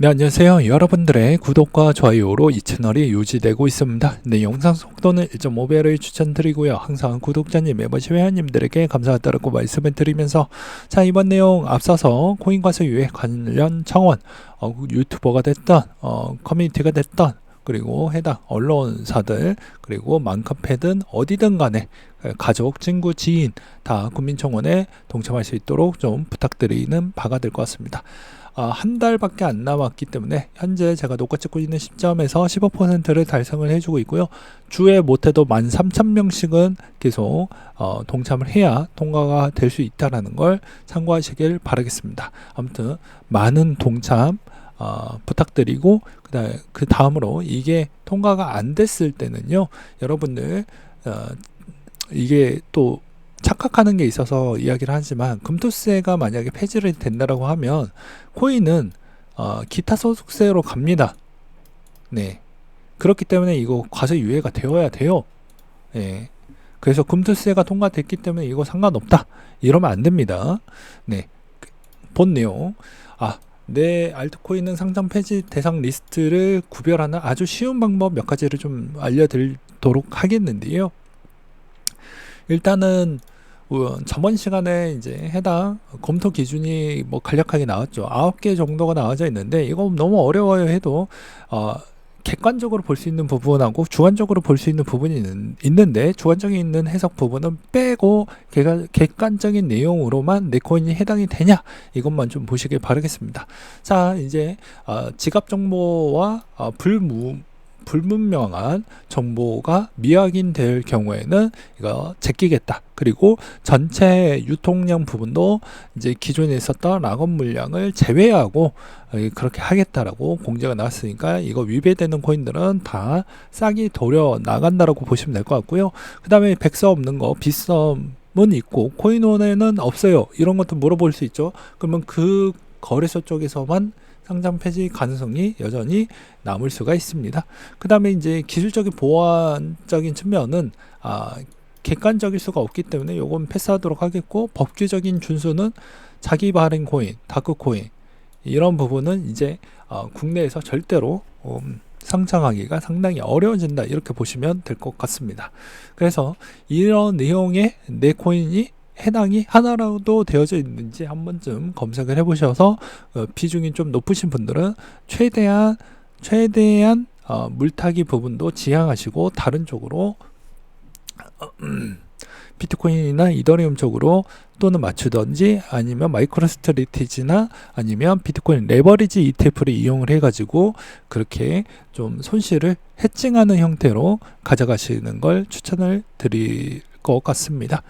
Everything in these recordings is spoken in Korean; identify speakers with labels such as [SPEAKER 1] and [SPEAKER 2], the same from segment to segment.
[SPEAKER 1] 네, 안녕하세요. 여러분들의 구독과 좋아요로 이 채널이 유지되고 있습니다. 네, 영상 속도는 1.5배를 추천드리고요. 항상 구독자님, 멤버십 회원님들에게 감사하다고 말씀을 드리면서, 자, 이번 내용 앞서서 코인과수 유해 관련 청원, 유튜버가 됐던, 커뮤니티가 됐던, 그리고 해당 언론사들, 그리고 맘카페든 어디든 간에 가족, 친구, 지인 다 국민청원에 동참할 수 있도록 좀 부탁드리는 바가 될 것 같습니다. 한 달밖에 안 남았기 때문에 현재 제가 녹화 찍고 있는 시점에서 15%를 달성을 해주고 있고요. 주에 못해도 13,000명씩은 계속 동참을 해야 통과가 될 수 있다는 걸 참고하시길 바라겠습니다. 아무튼 많은 동참 부탁드리고, 그 다음으로 이게 통과가 안 됐을 때는요, 여러분들 이게 또 착각하는 게 있어서 이야기를 하지만, 금투세가 만약에 폐지를 된다라고 하면 코인은 기타 소득세로 갑니다. 네, 그렇기 때문에 이거 과세 유예가 되어야 돼요. 네, 그래서 금투세가 통과됐기 때문에 이거 상관없다 이러면 안 됩니다. 네, 본 내용, 내 알트코인은 상장 폐지 대상 리스트를 구별하는 아주 쉬운 방법 몇 가지를 좀 알려드리도록 하겠는데요. 일단은 저번 시간에 이제 해당 검토 기준이 뭐 간략하게 나왔죠. 9개 정도가 나와져 있는데, 이거 너무 어려워요 해도 객관적으로 볼 수 있는 부분하고 주관적으로 볼 수 있는 부분이 있는데, 주관적인 있는 해석 부분은 빼고 객관적인 내용으로만 내 코인이 해당이 되냐, 이것만 좀 보시길 바라겠습니다. 자, 이제 지갑 정보와 불분명한 정보가 미확인될 경우에는 이거 제끼겠다. 그리고 전체 유통량 부분도 이제 기존에 있었던 락업 물량을 제외하고 그렇게 하겠다라고 공지가 나왔으니까, 이거 위배되는 코인들은 다 싹이 도려 나간다라고 보시면 될 것 같고요. 그 다음에 백서 없는 거, 빗썸은 있고 코인원에는 없어요, 이런 것도 물어볼 수 있죠. 그러면 그 거래소 쪽에서만 상장 폐지 가능성이 여전히 남을 수가 있습니다. 그 다음에 이제 기술적인 보완적인 측면은 객관적일 수가 없기 때문에 요건 패스하도록 하겠고, 법규적인 준수는 자기 발행 코인, 다크 코인, 이런 부분은 이제 국내에서 절대로 상장하기가 상당히 어려워진다, 이렇게 보시면 될 것 같습니다. 그래서 이런 내용의 내 코인이 해당이 하나라도 되어져 있는지 한 번쯤 검색을 해보셔서 비중이 좀 높으신 분들은 최대한 물타기 부분도 지양하시고, 다른 쪽으로 비트코인이나 이더리움 쪽으로 또는 맞추던지, 아니면 마이크로스트레티지나 아니면 비트코인 레버리지 ETF를 이용을 해가지고 그렇게 좀 손실을 해칭하는 형태로 가져가시는 걸 추천을 드릴 것 같습니다.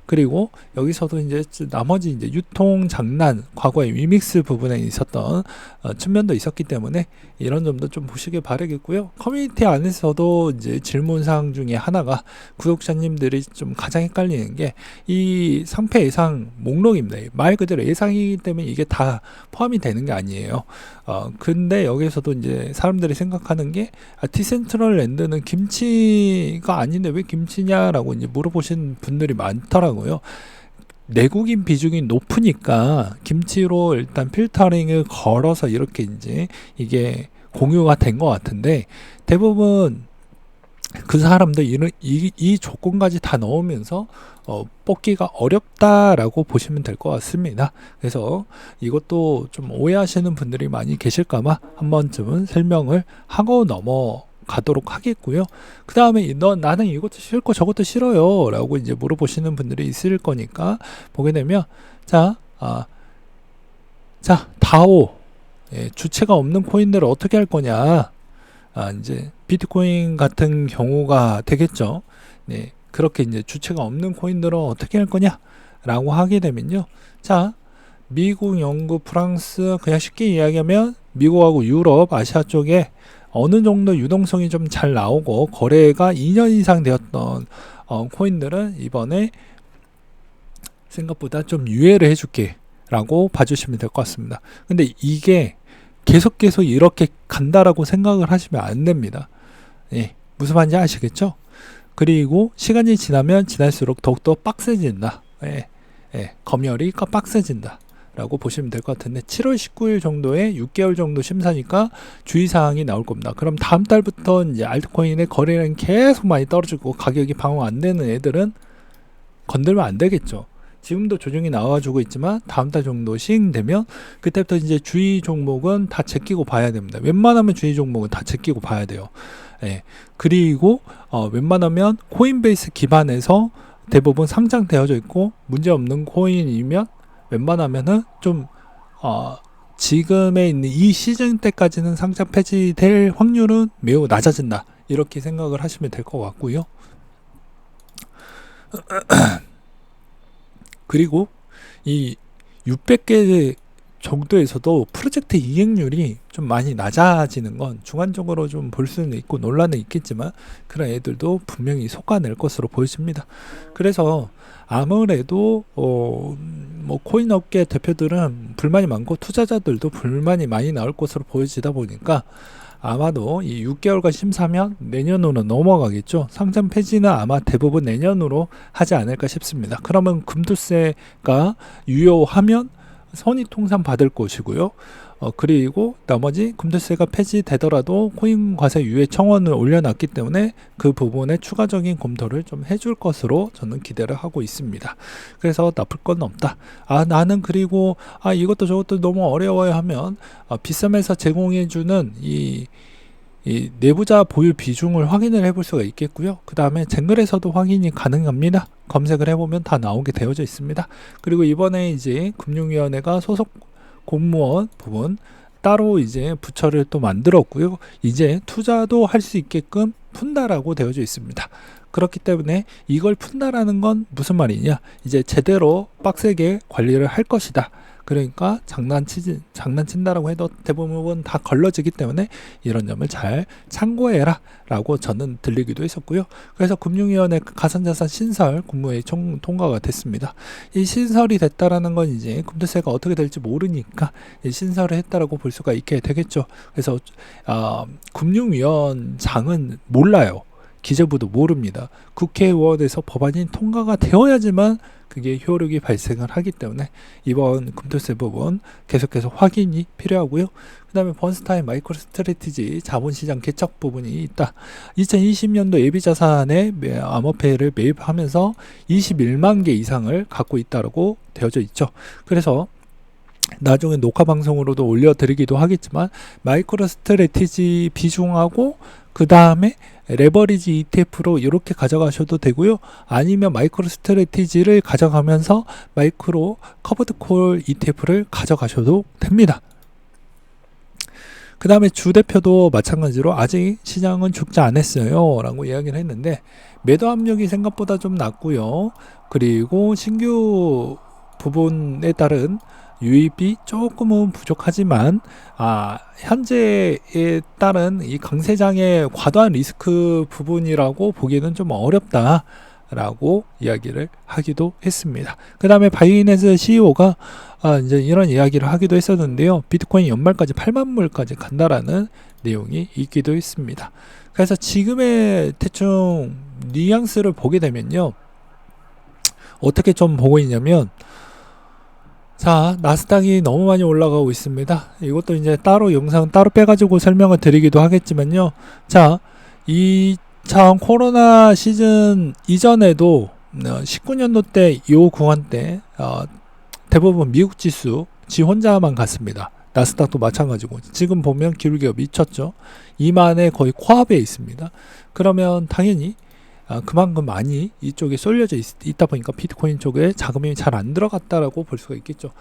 [SPEAKER 1] 그리고 여기서도 이제 나머지 이제 유통 장난, 과거에 위믹스 부분에 있었던 측면도 있었기 때문에 이런 점도 좀 보시길 바라겠고요. 커뮤니티 안에서도 이제 질문사항 중에 하나가, 구독자님들이 좀 가장 헷갈리는 게 이 상패 예상 목록입니다. 말 그대로 예상이기 때문에 이게 다 포함이 되는 게 아니에요. 근데 여기서도 이제 사람들이 생각하는 게, 디센트럴 랜드는 김치가 아닌데 왜 김치냐라고 이제 물어보시는 분들이 많더라고요. 내국인 비중이 높으니까 김치로 일단 필터링을 걸어서 이렇게 이제 이게 공유가 된 것 같은데, 대부분 그 사람들 이 조건까지 다 넣으면서 뽑기가 어렵다라고 보시면 될 것 같습니다. 그래서 이것도 좀 오해하시는 분들이 많이 계실까봐 한 번쯤은 설명을 하고 넘어가도록 하겠고요. 그 다음에 나는 이것도 싫고 저것도 싫어요 라고 이제 물어보시는 분들이 있을 거니까, 보게 되면 다오, 주체가 없는 코인들을 어떻게 할 거냐, 이제 비트코인 같은 경우가 되겠죠. 네, 그렇게 이제 주체가 없는 코인들은 어떻게 할 거냐 라고 하게 되면요, 자, 미국, 영국, 프랑스, 그냥 쉽게 이야기하면 미국하고 유럽, 아시아 쪽에 어느 정도 유동성이 좀 잘 나오고 거래가 2년 이상 되었던 코인들은 이번에 생각보다 좀 유예를 해줄게 라고 봐주시면 될 것 같습니다. 근데 이게 계속 이렇게 간다라고 생각을 하시면 안 됩니다. 예, 무슨 말인지 아시겠죠? 그리고 시간이 지나면 지날수록 더욱더 빡세진다. 검열이 빡세진다. 라고 보시면 될 것 같은데 7월 19일 정도에 6개월 정도 심사니까 주의사항이 나올 겁니다. 그럼 다음 달부터 이제 알트코인의 거래량이 계속 많이 떨어지고 가격이 방어 안 되는 애들은 건들면 안 되겠죠. 지금도 조정이 나와주고 있지만 다음 달 정도 시행되면 그때부터 이제 주의 종목은 다 제끼고 봐야 됩니다. 웬만하면 주의 종목은 다 제끼고 봐야 돼요. 예. 그리고 웬만하면 코인베이스 기반에서 대부분 상장되어져 있고 문제없는 코인이면 웬만하면은 좀 지금에 있는 이 시즌 때까지는 상장 폐지될 확률은 매우 낮아진다. 이렇게 생각을 하시면 될 것 같고요. 그리고 이 600개 정도에서도 프로젝트 이행률이 좀 많이 낮아지는 건 주관적으로 좀 볼 수는 있고 논란은 있겠지만 그런 애들도 분명히 속아낼 것으로 보여집니다. 그래서 아무래도 뭐 코인 업계 대표들은 불만이 많고 투자자들도 불만이 많이 나올 것으로 보여지다 보니까 아마도 이 6개월간 심사면 내년으로 넘어가겠죠. 상장 폐지는 아마 대부분 내년으로 하지 않을까 싶습니다. 그러면 금투세가 유효하면 선의통산 받을 것이고요. 그리고 나머지 금투세가 폐지되더라도 코인 과세 유예 청원을 올려놨기 때문에 그 부분에 추가적인 검토를 좀 해줄 것으로 저는 기대를 하고 있습니다. 그래서 나쁠 건 없다. 나는 그리고 이것도 저것도 너무 어려워요 하면 비썸에서 제공해주는 이 내부자 보유 비중을 확인을 해볼 수가 있겠고요. 그 다음에 쟁글에서도 확인이 가능합니다. 검색을 해보면 다 나오게 되어져 있습니다. 그리고 이번에 이제 금융위원회가 소속 공무원 부분 따로 이제 부처를 또 만들었고요. 이제 투자도 할 수 있게끔 푼다라고 되어져 있습니다. 그렇기 때문에 이걸 푼다라는 건 무슨 말이냐? 이제 제대로 빡세게 관리를 할 것이다. 그러니까 장난친다라고 해도 대부분 다 걸러지기 때문에 이런 점을 잘 참고해라 라고 저는 들리기도 했었고요. 그래서 금융위원회 가상자산 신설 국무회의 통과가 됐습니다. 이 신설이 됐다라는 건 이제 금투세가 어떻게 될지 모르니까 신설을 했다라고 볼 수가 있게 되겠죠. 그래서 금융위원장은 몰라요. 기재부도 모릅니다. 국회의원에서 법안이 통과가 되어야지만 그게 효력이 발생을 하기 때문에 이번 금투세 부분 계속해서 확인이 필요하고요. 그 다음에 번스타인 마이크로 스트래티지 자본시장 개척 부분이 있다. 2020년도 예비자산에 암호화폐를 매입하면서 21만 개 이상을 갖고 있다고 되어져 있죠. 그래서 나중에 녹화 방송으로도 올려드리기도 하겠지만 마이크로 스트래티지 비중하고 그 다음에 레버리지 ETF로 이렇게 가져가셔도 되고요. 아니면 마이크로 스트래티지를 가져가면서 마이크로 커버드 콜 ETF를 가져가셔도 됩니다. 그 다음에 주 대표도 마찬가지로 아직 시장은 죽지 않았어요 라고 이야기를 했는데 매도 압력이 생각보다 좀 낮고요. 그리고 신규 부분에 따른 유입이 조금은 부족하지만 현재에 따른 이 강세장의 과도한 리스크 부분이라고 보기에는 좀 어렵다 라고 이야기를 하기도 했습니다. 그 다음에 바이낸스 CEO가 이제 이런 이야기를 하기도 했었는데요. 비트코인 연말까지 8만 불까지 간다라는 내용이 있기도 했습니다. 그래서 지금의 대충 뉘앙스를 보게 되면요. 어떻게 좀 보고 있냐면 자, 나스닥이 너무 많이 올라가고 있습니다. 이것도 이제 따로 영상 따로 빼가지고 설명을 드리기도 하겠지만요. 자, 2000 코로나 시즌 이전에도 19년도 때 이 구간 때 대부분 미국 지수 지 혼자만 갔습니다. 나스닥도 마찬가지고 지금 보면 기울기가 미쳤죠. 2만에 거의 코앞에 있습니다. 그러면 당연히 그만큼 많이 이쪽에 쏠려져 있다 보니까 비트코인 쪽에 자금이 잘 안 들어갔다라고 볼 수가 있겠죠.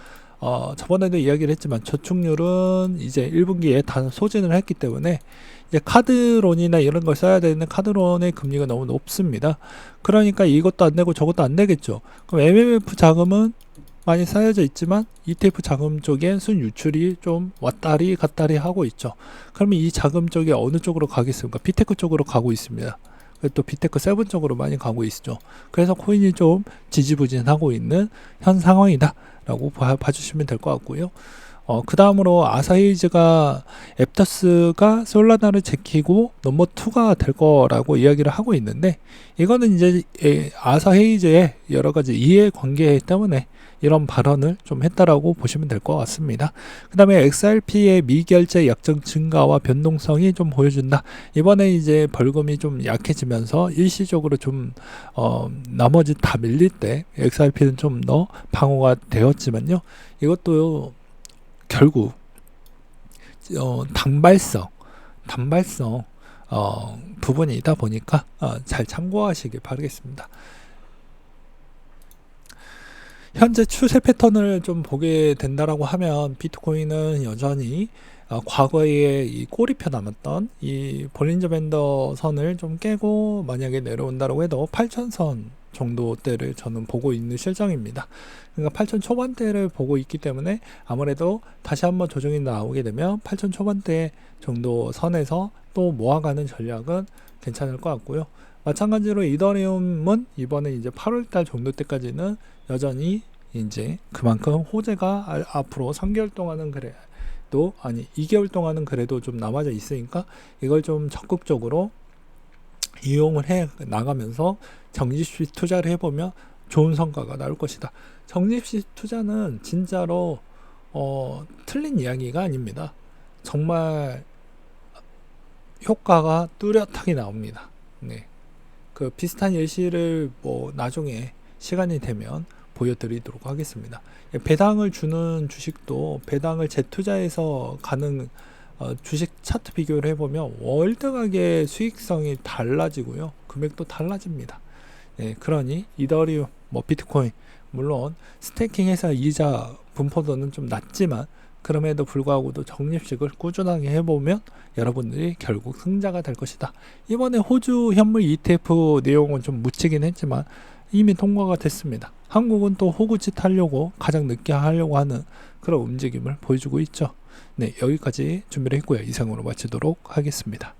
[SPEAKER 1] 저번에도 이야기를 했지만 저축률은 이제 1분기에 다 소진을 했기 때문에 이제 카드론이나 이런 걸 써야 되는 카드론의 금리가 너무 높습니다. 그러니까 이것도 안 되고 저것도 안 되겠죠. 그럼 MMF 자금은 많이 쌓여져 있지만 ETF 자금 쪽에 순유출이 좀 왔다리 갔다리 하고 있죠. 그러면 이 자금 쪽에 어느 쪽으로 가겠습니까? 비테크 쪽으로 가고 있습니다. 또 비테크 7 쪽으로 많이 가고 있죠. 그래서 코인이 좀 지지부진하고 있는 현 상황이다 라고 봐주시면 될 것 같고요. 그 다음으로 아사히즈가 앱터스가 솔라나를 제키고 넘버2가 될 거라고 이야기를 하고 있는데 이거는 이제 아사히즈의 여러가지 이해관계 때문에 이런 발언을 좀 했다라고 보시면 될 것 같습니다. 그 다음에 XRP의 미결제 약정 증가와 변동성이 좀 보여준다. 이번에 이제 벌금이 좀 약해지면서 일시적으로 좀 나머지 다 밀릴 때 XRP는 좀 더 방어가 되었지만요. 이것도 결국 단발성 부분이다 보니까 잘 참고하시길 바라겠습니다. 현재 추세 패턴을 좀 보게 된다라고 하면 비트코인은 여전히 과거에 이 꼬리표 남았던 이 볼린저 밴더 선을 좀 깨고 만약에 내려온다고 해도 8,000선 정도대를 저는 보고 있는 실정입니다. 그러니까 8,000 초반대를 보고 있기 때문에 아무래도 다시 한번 조정이 나오게 되면 8,000 초반대 정도 선에서 또 모아가는 전략은 괜찮을 것 같고요. 마찬가지로 이더리움은 이번에 이제 8월달 정도 때까지는 여전히 이제 그만큼 호재가 앞으로 3개월 동안은 그래도 2개월 동안은 그래도 좀 남아져 있으니까 이걸 좀 적극적으로 이용을 해 나가면서 적립식 투자를 해보면 좋은 성과가 나올 것이다. 적립식 투자는 진짜로 틀린 이야기가 아닙니다. 정말 효과가 뚜렷하게 나옵니다. 네. 그 비슷한 예시를 나중에 시간이 되면 보여드리도록 하겠습니다. 배당을 주는 주식도 배당을 재투자해서 가는 주식 차트 비교를 해보면 월등하게 수익성이 달라지고요. 금액도 달라집니다. 네, 그러니 이더리움, 비트코인 물론 스테이킹해서 이자 분포도는 좀 낮지만 그럼에도 불구하고도 적립식을 꾸준하게 해보면 여러분들이 결국 승자가 될 것이다. 이번에 호주 현물 ETF 내용은 좀 묻히긴 했지만 이미 통과가 됐습니다. 한국은 또 호구짓 하려고 가장 늦게 하려고 하는 그런 움직임을 보여주고 있죠. 네, 여기까지 준비를 했고요. 이상으로 마치도록 하겠습니다.